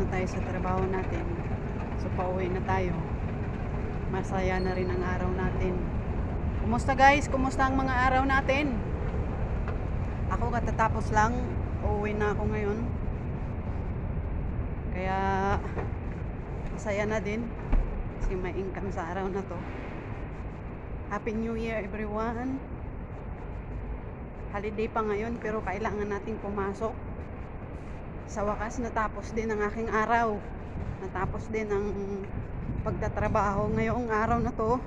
na tayo sa trabaho natin. So pauwi na tayo. Masaya na rin ang araw natin. Kumusta guys? Kumusta ang mga araw natin? Ako katatapos lang, uuwi na ako ngayon. Kaya masaya na din kasi may income sa araw na to. Happy New Year everyone. Holiday pa ngayon pero kailangan nating pumasok. Sa wakas natapos din ang aking araw. Natapos din ang pagtatrabaho ngayong araw na to.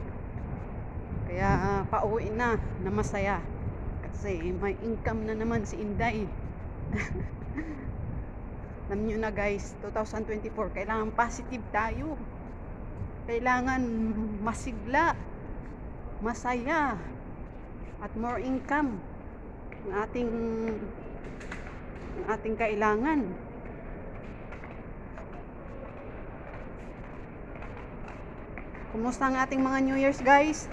Kaya pauwi na masaya. Kasi may income na naman si Inday. Alam nyo na guys, 2024 kailangan positive tayo. Kailangan masigla, masaya, at more income ang ating kailangan. Kumusta ang ating mga New Year's guys?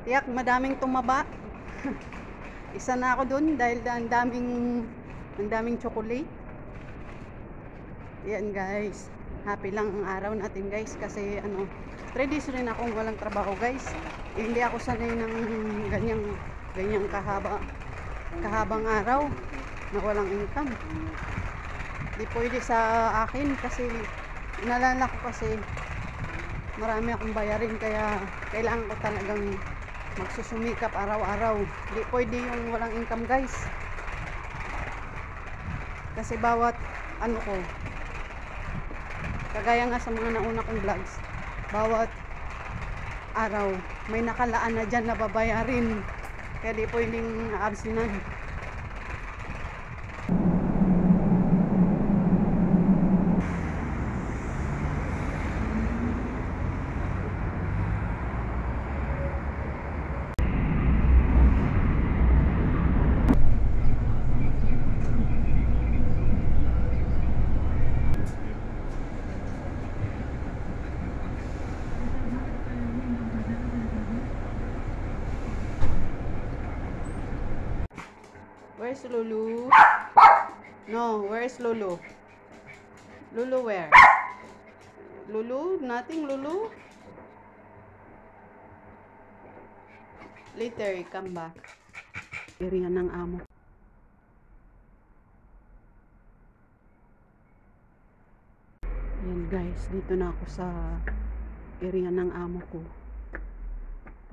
Tiyak madaming tumaba. Isa na ako dun dahil ang daming chocolate. Yan guys, happy lang ang araw natin guys kasi 3 days rin akong walang trabaho guys. Hindi ako sanay ng ganyang kahabang araw na walang income. Di pwede sa akin kasi inalala ko kasi marami akong bayarin kaya kailangan ko talagang magsusumikap araw-araw. Di pwede yung walang income guys. Kasi bawat ko, kagaya nga sa mga nauna kong vlogs, bawat araw may nakalaan na dyan na babayarin. Kaya di pwedeng absinan. Where's Lulu? No, where's Lulu? Lulu where? Lulu? Nothing Lulu? Later, come back. Area ng amo. Yan guys, dito na ako sa area ng amo ko.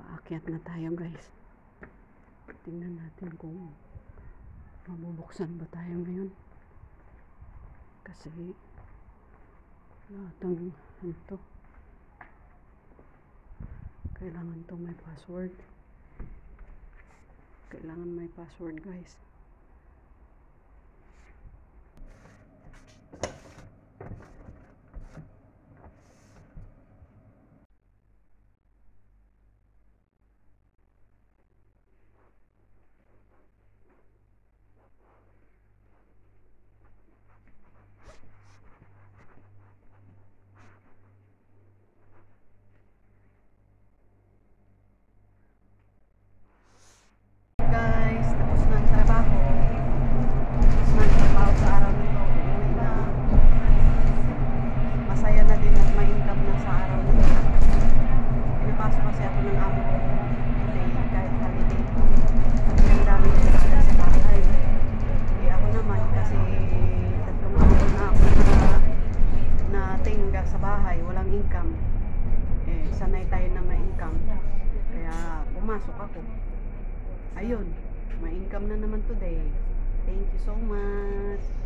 Paakyat na tayo guys. Tingnan natin kung mabubuksan ba tayo ngayon kasi lahat ng kailangan to may password. Kailangan may password guys. Sanay tayo na may income kaya pumasok ako. Ayun, may income na naman today. Thank you so much.